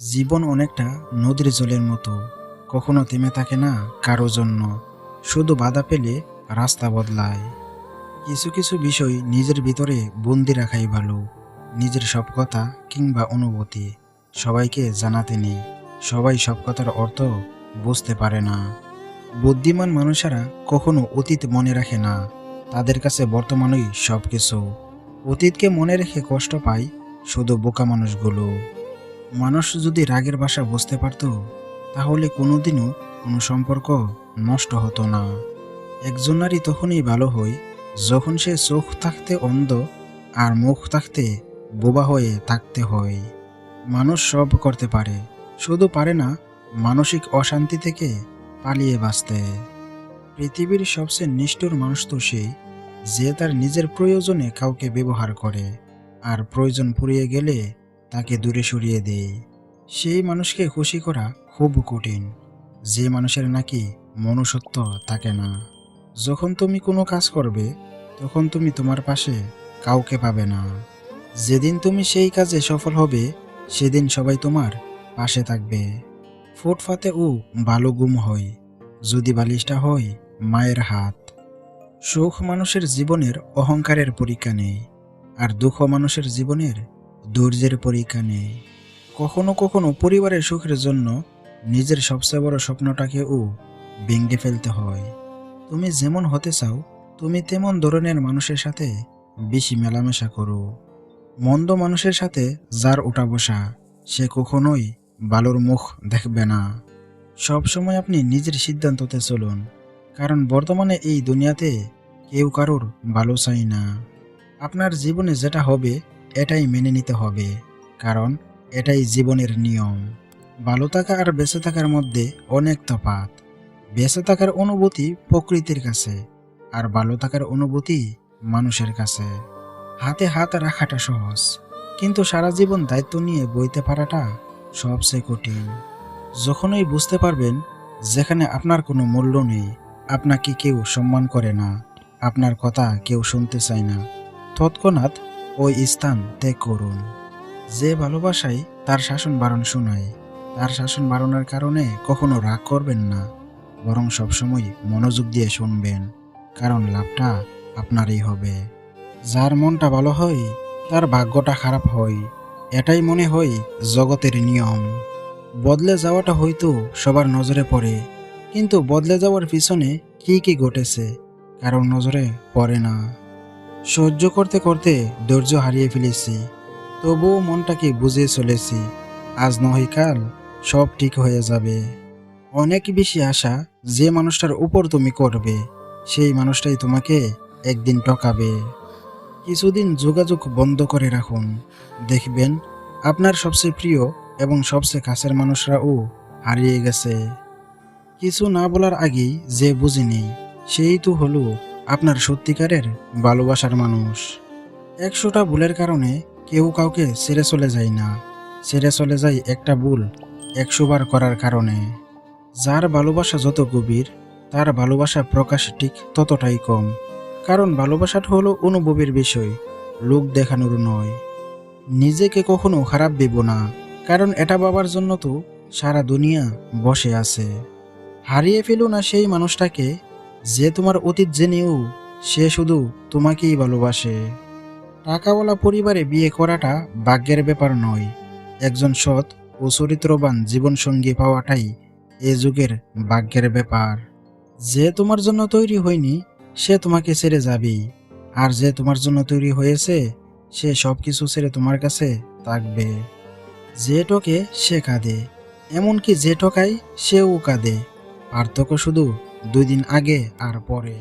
জীবন অনেকটা নদীর জলের মতো, কখনো থেমে থাকে না কারো জন্য, শুধু বাধা পেলে রাস্তা বদলায়। কিছু কিছু বিষয় নিজের ভিতরে বন্দি রাখাই ভালো। নিজের সব কথা কিংবা অনুভূতি সবাইকে জানাতে নেই। সবাই সব কথার অর্থ বুঝতে পারে না। বুদ্ধিমান মানুষেরা কখনো অতীত মনে রাখে না, তাদের কাছে বর্তমানই সব কিছু। অতীতকে মনে রেখে কষ্ট পায় শুধু বোকা মানুষগুলো। মানুষ যদি রাগের ভাষা বুঝতে পারত, তাহলে কোনোদিনও কোনো সম্পর্ক নষ্ট হতো না। একজনারই তখনই ভালো হয় যখন সে চোখ থাকতে অন্ধ আর মুখ থাকতে বোবা হয়ে থাকতে হয়। মানুষ সব করতে পারে, শুধু পারে না মানসিক অশান্তি থেকে পালিয়ে বাঁচতে। পৃথিবীর সবচেয়ে নিষ্ঠুর মানুষ তো সে, যে তার নিজের প্রয়োজনে কাউকে ব্যবহার করে আর প্রয়োজন ফুরিয়ে গেলে তাকে দূরে সরিয়ে দেয়। সেই মানুষকে খুশি করা খুব কঠিন, যে মানুষের নাকি মনুষ্যত্ব থাকে না। যখন তুমি কোনো কাজ করবে, তখন তুমি তোমার পাশে কাউকে পাবে না। যেদিন তুমি সেই কাজে সফল হবে, সেদিন সবাই তোমার পাশে থাকবে। ফুটপাতে ভালো ঘুম হয় যদি বালিশটা হয় মায়ের হাত। সুখ মানুষের জীবনের অহংকারের পরীক্ষা নেই, আর দুঃখ মানুষের জীবনের ধৈর্যের পরীক্ষা নেই। কখনো কখনো পরিবারের সুখের জন্য নিজের সবচেয়ে বড় স্বপ্নটাকেও ভেঙে ফেলতে হয়। তুমি যেমন হতে চাও, তুমি তেমন ধরনের মানুষের সাথে বেশি মেলামেশা করো। মন্দ মানুষের সাথে যার ওঠা বসা, সে কখনোই ভালোর মুখ দেখবে না। সব সময় আপনি নিজের সিদ্ধান্ততে চলুন, কারণ বর্তমানে এই দুনিয়াতে কেউ কারোর ভালো চাই না। আপনার জীবনে যেটা হবে এটাই মেনে নিতে হবে, কারণ এটাই জীবনের নিয়ম। ভালো থাকা আর বেঁচে থাকার মধ্যে অনেক তফাৎ। বেঁচে থাকার অনুভূতি প্রকৃতির কাছে, আর ভালো থাকার অনুভূতি মানুষের কাছে। হাতে হাত রাখাটা সহজ, কিন্তু সারা জীবন দায়িত্ব নিয়ে বইতে পারাটা সবচেয়ে কঠিন। যখনই বুঝতে পারবেন যেখানে আপনার কোনো মূল্য নেই, আপনাকে কেউ সম্মান করে না, আপনার কথা কেউ শুনতে চায় না, তৎক্ষণাৎ ওই স্থান ত্যাগ করুন। যে ভালোবাসায় তার শাসন বারণ শোনায়, তার শাসন বারণের কারণে কখনো রাগ করবেন না, বরং সবসময় মনোযোগ দিয়ে শুনবেন, কারণ লাভটা আপনারই হবে। যার মনটা ভালো হয় তার ভাগ্যটা খারাপ হয়, এটাই মনে হয় জগতের নিয়ম। বদলে যাওয়াটা হয়তো সবার নজরে পড়ে, কিন্তু বদলে যাওয়ার পিছনে কি কি ঘটেছে কারোর নজরে পড়ে না। সহ্য করতে করতে ধৈর্য হারিয়ে ফেলেছি, তবুও মনটাকে বুঝিয়ে চলেছি, আজ নয় কাল সব ঠিক হয়ে যাবে। অনেক বেশি আশা যে মানুষটার উপর তুমি করবে, সেই মানুষটাই তোমাকে একদিন ঠকাবে। কিছুদিন যোগাযোগ বন্ধ করে রাখুন, দেখবেন আপনার সবচেয়ে প্রিয় এবং সবচেয়ে কাছের মানুষরাও হারিয়ে গেছে। কিছু না বলার আগেই যে বুঝে নেই, সেই তো হলো আপনার সত্যিকারের ভালোবাসার মানুষ। 100টা ভুলের কারণে কেউ কাউকে ছেড়ে চলে যায় না, ছেড়ে চলে যায় একটা ভুল 100 বার করার কারণে। যার ভালোবাসা যত গভীর, তার ভালোবাসা প্রকাশ ঠিক ততটাই কম, কারণ ভালোবাসাটা হলো অনুভবের বিষয়, লোক দেখানোর নয়। নিজেকে কখনো খারাপ ভেবো না, কারণ এটা ভাবার জন্য তো সারা দুনিয়া বসে আছে। হারিয়ে ফেলো না সেই মানুষটাকে, যে তোমার অতীত জেনেও সে শুধু তোমাকেই ভালোবাসে। টাকাওয়ালা পরিবারে বিয়ে করাটা ভাগ্যের ব্যাপার নয়, একজন সৎ ও চরিত্রবান জীবনসঙ্গী পাওয়াটাই এ যুগের ভাগ্যের ব্যাপার। যে তোমার জন্য তৈরি হয়নি, সে তোমাকে ছেড়ে যাবেই, আর যে তোমার জন্য তৈরি হয়েছে, সে সব কিছু ছেড়ে তোমার কাছে থাকবে। যে ঠকে সে কাঁদে, এমনকি যে ঠকায় সেও কাঁদে। পার্থক্য শুধু 2 দিন আগে আর পরে।